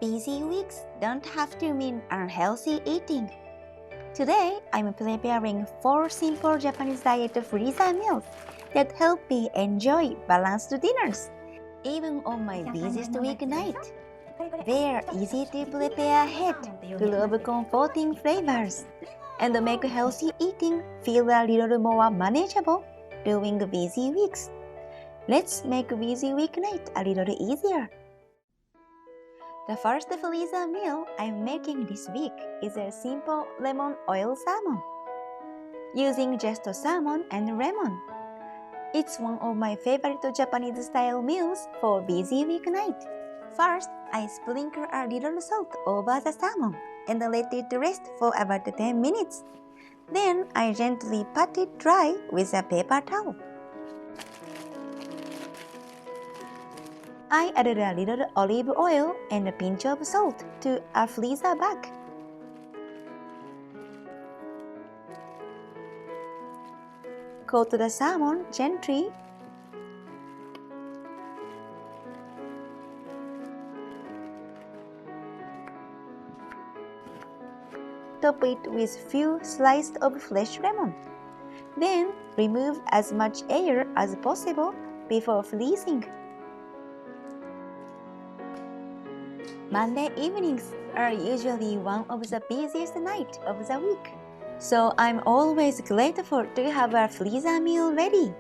Busy weeks don't have to mean unhealthy eating. Today, I'm preparing 4 simple Japanese diet freezer meals that help me enjoy balanced dinners, even on my busiest weeknight. They're easy to prepare ahead, full of comforting flavors, and make healthy eating feel a little more manageable during busy weeks. Let's make busy weeknight a little easier. The first freezer meal I'm making this week is a simple lemon oil salmon, using just salmon and lemon. It's one of my favorite Japanese-style meals for busy weeknight. First, I sprinkle a little salt over the salmon and let it rest for about 10 minutes. Then I gently pat it dry with a paper towel. I added a little olive oil and a pinch of salt to a freezer bag. Coat the salmon gently. Top it with few slices of fresh lemon. Then remove as much air as possible before freezing. Monday evenings are usually one of the busiest nights of the week, so I'm always grateful to have a freezer meal ready.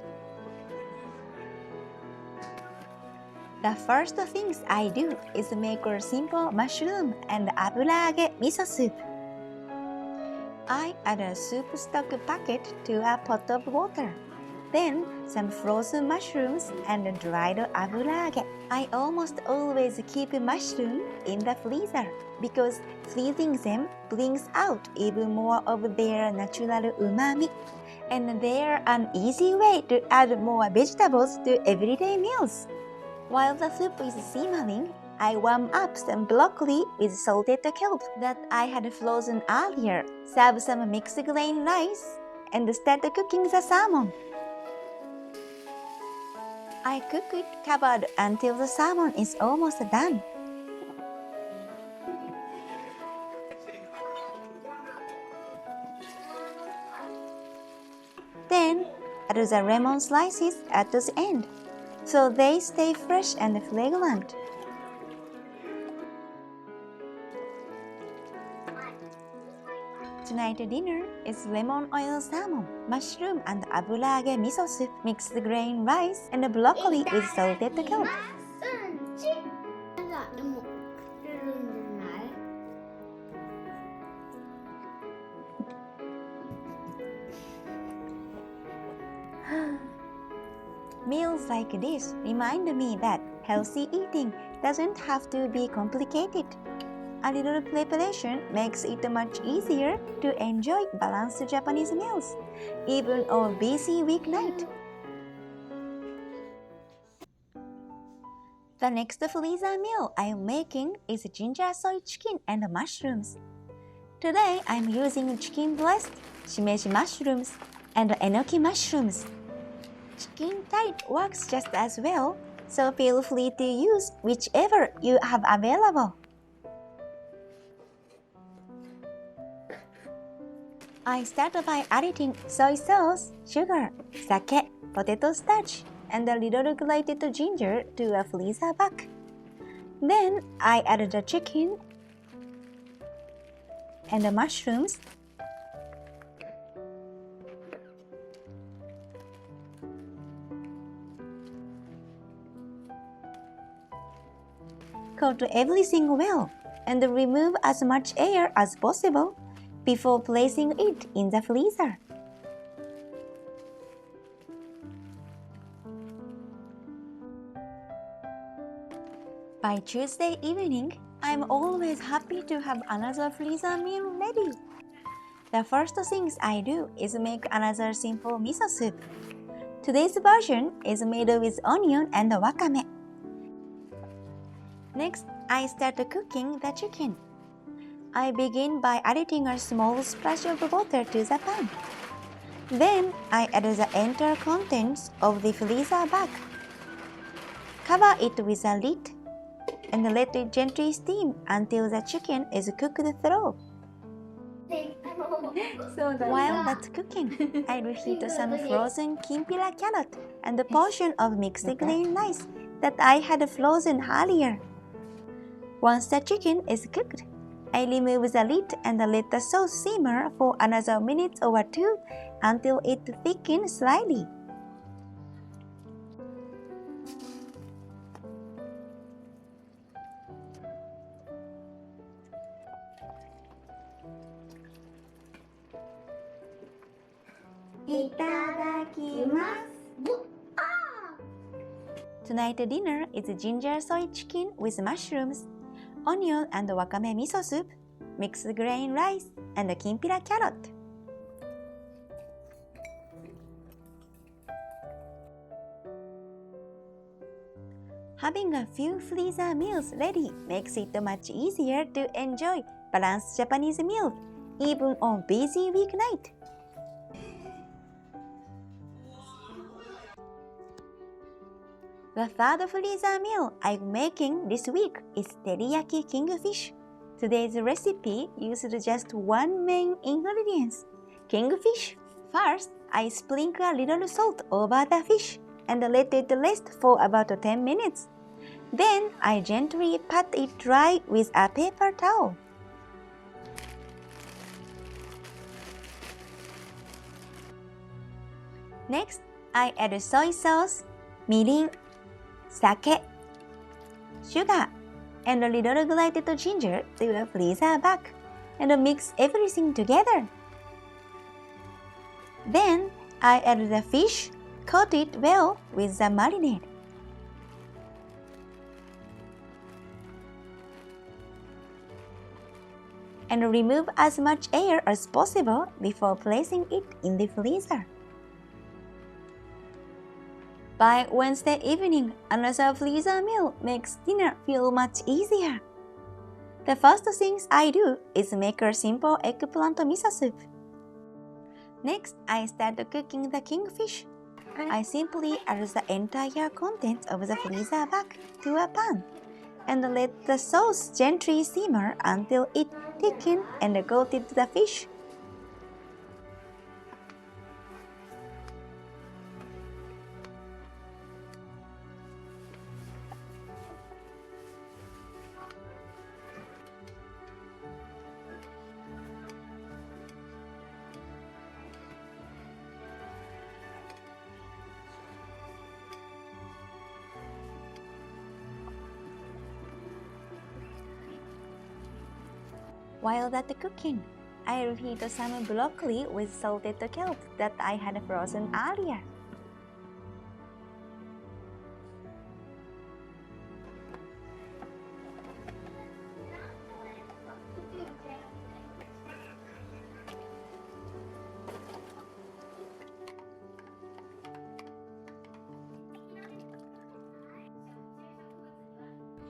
The first things I do is make a simple mushroom and aburaage miso soup. I add a soup stock packet to a pot of water, then some frozen mushrooms and dried aburaage. I almost always keep mushroom in the freezer because freezing them brings out even more of their natural umami, and they're an easy way to add more vegetables to everyday meals. While the soup is simmering, I warm up some broccoli with salted kelp that I had frozen earlier. Serve some mixed grain rice and start cooking the salmon. I cook it covered until the salmon is almost done. Then add the lemon slices at the end, so they stay fresh and fragrant. Tonight's dinner is lemon oil salmon, mushroom and aburaage miso soup, mixed grain rice, and broccoli with salted kelp. Meals like this remind me that healthy eating doesn't have to be complicated. A little preparation makes it much easier to enjoy balanced Japanese meals, even on a busy weeknight. The next freezer meal I'm making is ginger soy chicken and mushrooms. Today I'm using chicken breast, shimeji mushrooms, and enoki mushrooms. Chicken thigh works just as well, so feel free to use whichever you have available. I start by adding soy sauce, sugar, sake, potato starch, and a little grated ginger to a freezer bag. Then I add the chicken and the mushrooms, coat everything well, and remove as much air as possible before placing it in the freezer. By Tuesday evening, I'm always happy to have another freezer meal ready. The first things I do is make another simple miso soup. Today's version is made with onion and wakame. Next, I start cooking the chicken. I begin by adding a small splash of water to the pan. Then I add the entire contents of the freezer bag. Cover it with a lid and let it gently steam until the chicken is cooked through. While that's cooking, I reheat some frozen kimpira carrot and a portion of mixed green rice that I had frozen earlier. Once the chicken is cooked, I remove the lid and let the sauce simmer for another minute or two until it thickens slightly. Itadakimasu. Tonight's dinner is ginger soy chicken with mushrooms, onion and wakame miso soup, mixed grain rice, and a kimpira carrot. Having a few freezer meals ready makes it much easier to enjoy balanced Japanese meals, even on busy weeknight. The third freezer meal I'm making this week is Teriyaki Kingfish. Today's recipe uses just one main ingredient, kingfish. First, I sprinkle a little salt over the fish and let it rest for about 10 minutes. Then I gently pat it dry with a paper towel. Next, I add soy sauce, mirin, sake, sugar, and a little grated ginger to a freezer bag and mix everything together. Then I add the fish, coat it well with the marinade. And remove as much air as possible before placing it in the freezer. By Wednesday evening, another freezer meal makes dinner feel much easier. The first things I do is make a simple eggplant miso soup. Next, I start cooking the kingfish. I simply add the entire contents of the freezer bag to a pan and let the sauce gently simmer until it thickens and coated the fish. While that's cooking, I reheat some broccoli with salted kelp that I had frozen earlier.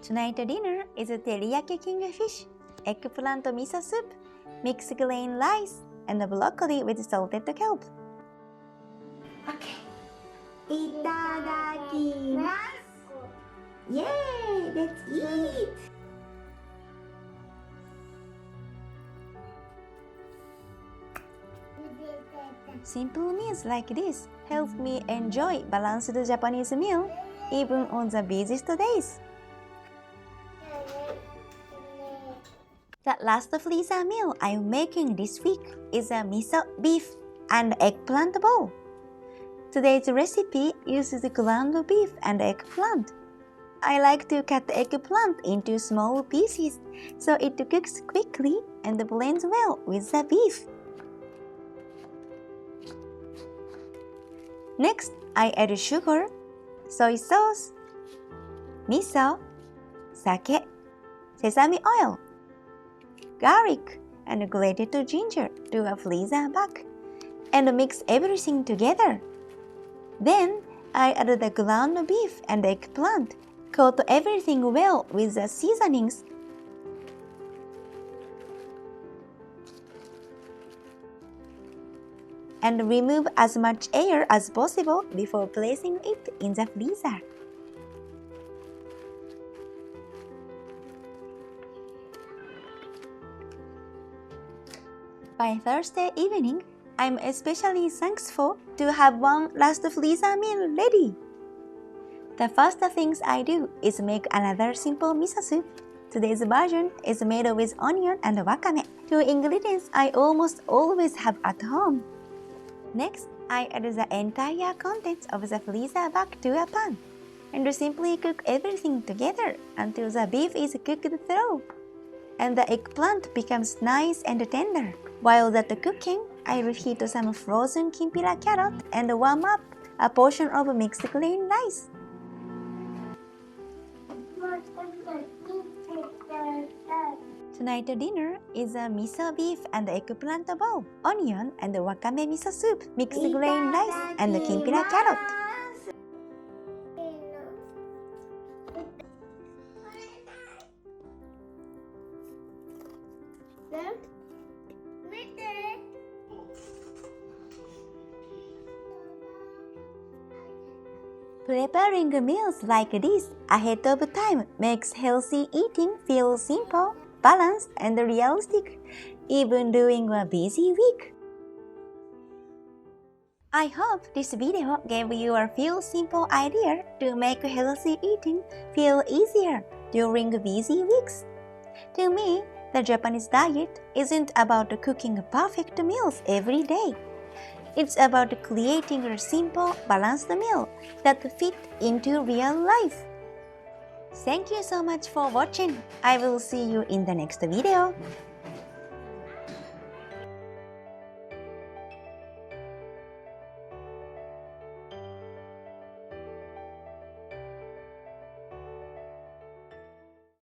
Tonight's dinner is a teriyaki kingfish, eggplant miso soup, mixed grain rice, and a broccoli with salted kelp. Okay. Itadakimasu. Yay! Let's eat! Simple meals like this help me enjoy balanced Japanese meal even on the busiest days. The last freezer meal I'm making this week is a miso beef and eggplant bowl. Today's recipe uses ground beef and eggplant. I like to cut the eggplant into small pieces so it cooks quickly and blends well with the beef. Next, I add sugar, soy sauce, miso, sake, sesame oil, garlic, and grated ginger to a freezer bag and mix everything together. Then I add the ground beef and eggplant, coat everything well with the seasonings, and remove as much air as possible before placing it in the freezer. By Thursday evening, I'm especially thankful to have one last freezer meal ready. The first things I do is make another simple miso soup. Today's version is made with onion and wakame, two ingredients I almost always have at home. Next, I add the entire contents of the freezer back to a pan and simply cook everything together until the beef is cooked through and the eggplant becomes nice and tender. While that cooking, I reheat some frozen kimpira carrot and warm up a portion of mixed green rice. Tonight's dinner is a miso beef and eggplant bowl, onion and wakame miso soup, mixed grain rice, and kimpira carrot. Preparing meals like this ahead of time makes healthy eating feel simple, balanced, and realistic, even during a busy week. I hope this video gave you a few simple ideas to make healthy eating feel easier during busy weeks. To me, the Japanese diet isn't about cooking perfect meals every day. It's about creating a simple, balanced meal that fit into real life. Thank you so much for watching. I will see you in the next video.